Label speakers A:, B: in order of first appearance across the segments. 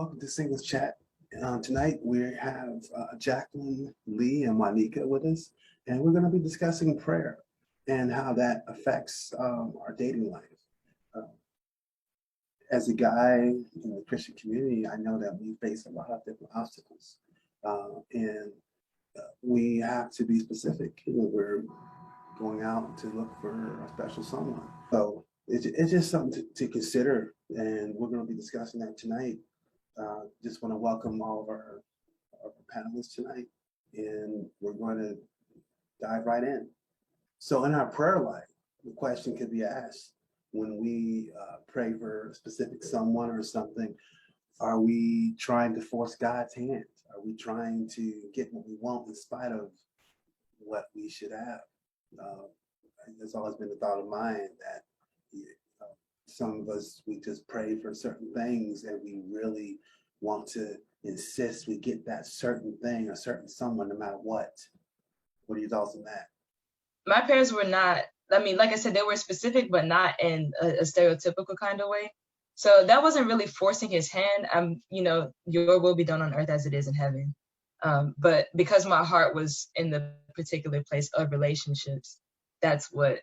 A: welcome to Singles Chat. Tonight we have Jacqueline, Lee, and Monica with us, and we're going to be discussing prayer and how that affects our dating life. As a guy in the Christian community, I know that we face a lot of different obstacles, and we have to be specific when we're going out to look for a special someone. So it's just something to consider, and we're going to be discussing that tonight. Just want to welcome all of our panelists tonight, and we're going to dive right in. So in our prayer life, the question could be asked, when we pray for a specific someone or something, are we trying to force God's hand? Are we trying to get what we want in spite of what we should have? There's always been a thought of mine that some of us, we just pray for certain things and we really want to insist we get that certain thing or certain someone no matter what. What are your thoughts on that?
B: My prayers were not, I mean, like I said, they were specific, but not in a stereotypical kind of way. So that wasn't really forcing his hand. Your will be done on earth as it is in heaven. But because my heart was in the particular place of relationships, that's what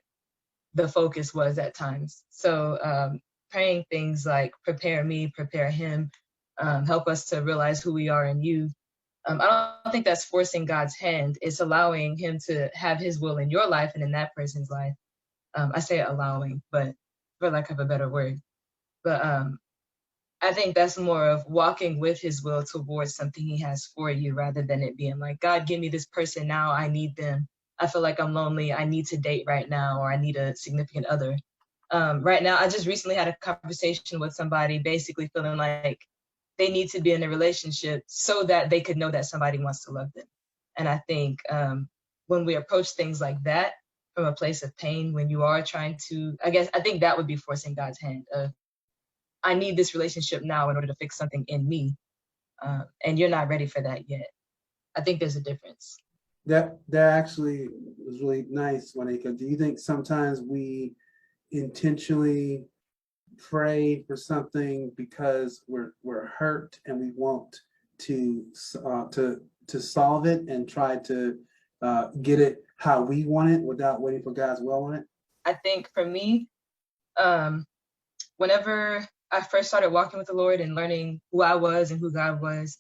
B: the focus was at times. So praying things like prepare me, prepare him, help us to realize who we are in you. I don't think that's forcing God's hand. It's allowing him to have his will in your life and in that person's life. I say allowing, but for lack of a better word. But I think that's more of walking with his will towards something he has for you, rather than it being like, God, give me this person now. I need them. I feel like I'm lonely. I need to date right now, or I need a significant other. Right now, I just recently had a conversation with somebody basically feeling like they need to be in a relationship so that they could know that somebody wants to love them. And I think when we approach things like that from a place of pain, when you are trying to, I think that would be forcing God's hand. I need this relationship now in order to fix something in me. And you're not ready for that yet. I think there's a difference.
A: That actually was really nice, Monica. Do you think sometimes we intentionally pray for something because we're hurt and we want to solve it and try to get it how we want it without waiting for God's will on it?
B: I think for me, whenever I first started walking with the Lord and learning who I was and who God was,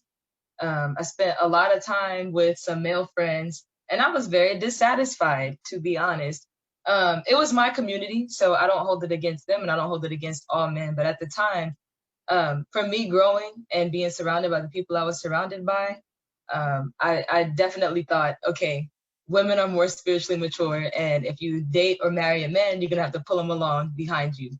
B: I spent a lot of time with some male friends, and I was very dissatisfied, to be honest. It was my community, so I don't hold it against them, and I don't hold it against all men. But at the time, for me growing and being surrounded by the people I was surrounded by, I definitely thought, okay, women are more spiritually mature, and if you date or marry a man, you're gonna have to pull him along behind you.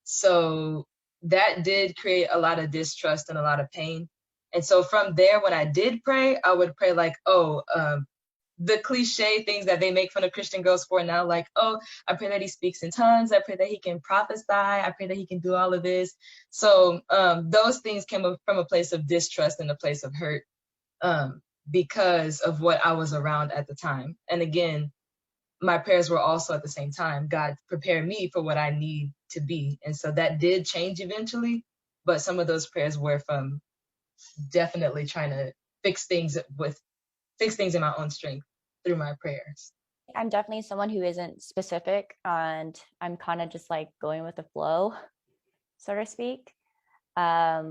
B: So that did create a lot of distrust and a lot of pain. And so from there, when I did pray, I would pray like, the cliche things that they make fun of Christian girls for now, like, oh, I pray that he speaks in tongues. I pray that he can prophesy. I pray that he can do all of this. So those things came from a place of distrust and a place of hurt because of what I was around at the time. And again, my prayers were also at the same time, God, prepare me for what I need to be. And so that did change eventually. But some of those prayers were from definitely trying to fix things in my own strength through my prayers.
C: I'm definitely someone who isn't specific, and I'm kind of just like going with the flow, so to speak. I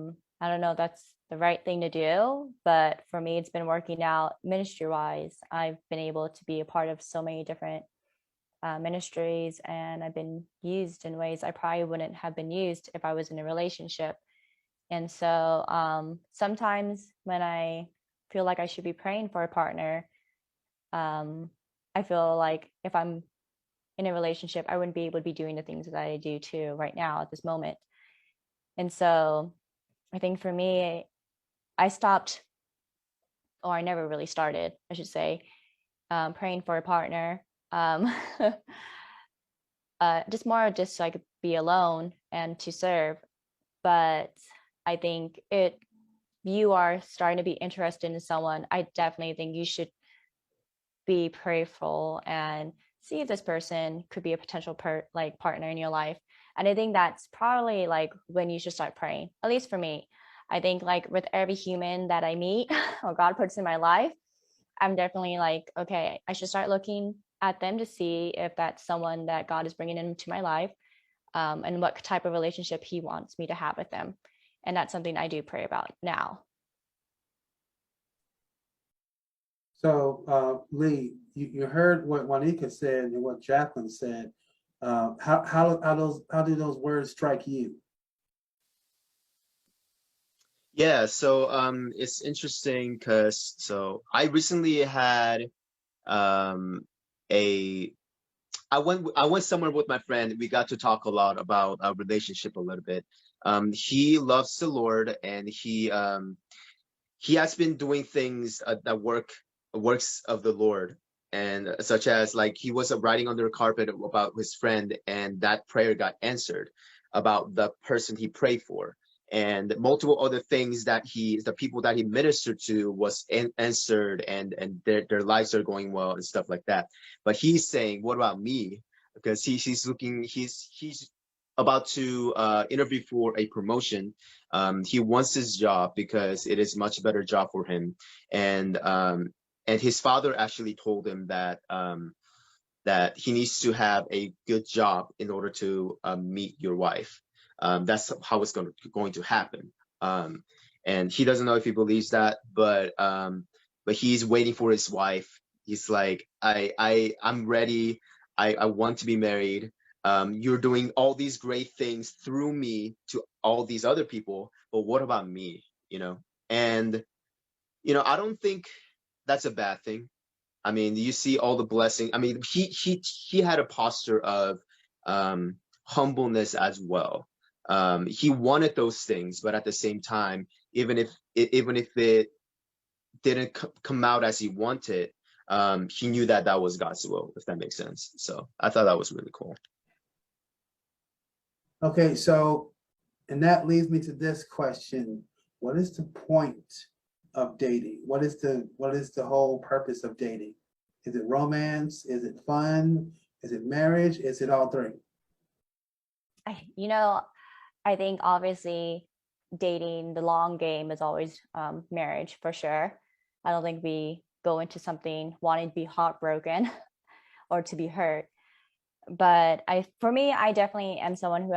C: don't know if that's the right thing to do, but for me, it's been working out ministry-wise. I've been able to be a part of so many different ministries, and I've been used in ways I probably wouldn't have been used if I was in a relationship. And so sometimes when I feel like I should be praying for a partner, I feel like if I'm in a relationship, I wouldn't be able to be doing the things that I do too right now at this moment. And so I think for me, I stopped, or I never really started, I should say, praying for a partner. Just so I could be alone and to serve. But I think you are starting to be interested in someone, I definitely think you should be prayerful and see if this person could be a potential partner in your life. And I think that's probably like when you should start praying, at least for me. I think like with every human that I meet or God puts in my life, I'm definitely like, okay, I should start looking at them to see if that's someone that God is bringing into my life, and what type of relationship he wants me to have with them. And that's something I do pray about now.
A: So, Lee, you heard what Juanika said and what Jacqueline said. How do those words strike you?
D: Yeah, so it's interesting because I recently had um a I went somewhere with my friend. We got to talk a lot about our relationship a little bit. He loves the Lord, and he has been doing things that works of the Lord, and such as like he was writing under the carpet about his friend, and that prayer got answered about the person he prayed for, and multiple other things that the people that he ministered to was answered, and their lives are going well and stuff like that. But he's saying, what about me? Because he's about to interview for a promotion. He wants his job because it is much better job for him, and his father actually told him that he needs to have a good job in order to meet your wife. That's how it's going to happen. And he doesn't know if he believes that, but he's waiting for his wife. He's like, I'm ready. I want to be married. You're doing all these great things through me to all these other people, but what about me? And I don't think that's a bad thing. I mean, you see all the blessing. I mean, he had a posture of humbleness as well. He wanted those things, but at the same time, even if it didn't come out as he wanted, he knew that was God's will, if that makes sense. So I thought that was really cool.
A: Okay, so, and that leads me to this question. What is the point of dating? What is the whole purpose of dating? Is it romance? Is it fun? Is it marriage? Is it all three?
C: I think obviously dating, the long game is always marriage for sure. I don't think we go into something wanting to be heartbroken or to be hurt. But for me, I definitely am someone who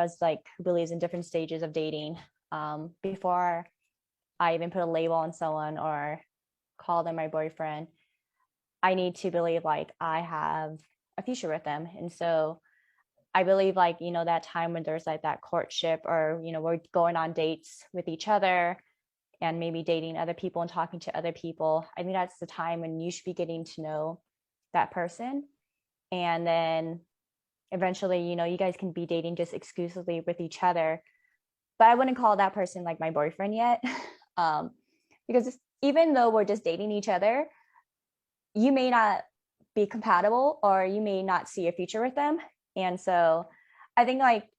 C: believes in different stages of dating. Before I even put a label on someone or call them my boyfriend, I need to believe like I have a future with them. And so I believe like, that time when there's like that courtship or, we're going on dates with each other and maybe dating other people and talking to other people. I think that's the time when you should be getting to know that person. And then eventually, you guys can be dating just exclusively with each other. But I wouldn't call that person like my boyfriend yet. Because even though we're just dating each other, you may not be compatible or you may not see a future with them. And so I think like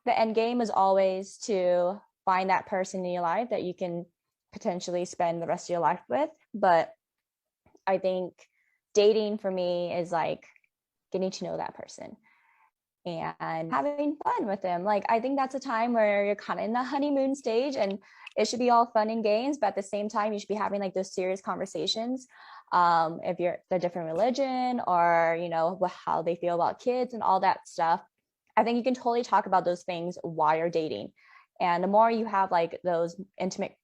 C: the end game is always to find that person in your life that you can potentially spend the rest of your life with. But I think dating for me is like getting to know that person and having fun with them. Like, I think that's a time where you're kind of in the honeymoon stage and it should be all fun and games, but at the same time, you should be having like those serious conversations. If you're the different religion or, how they feel about kids and all that stuff, I think you can totally talk about those things while you're dating. And the more you have like those intimate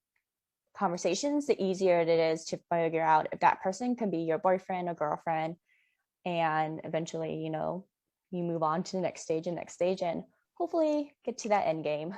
C: conversations, the easier it is to figure out if that person can be your boyfriend or girlfriend. And eventually, you move on to the next stage and hopefully get to that end game.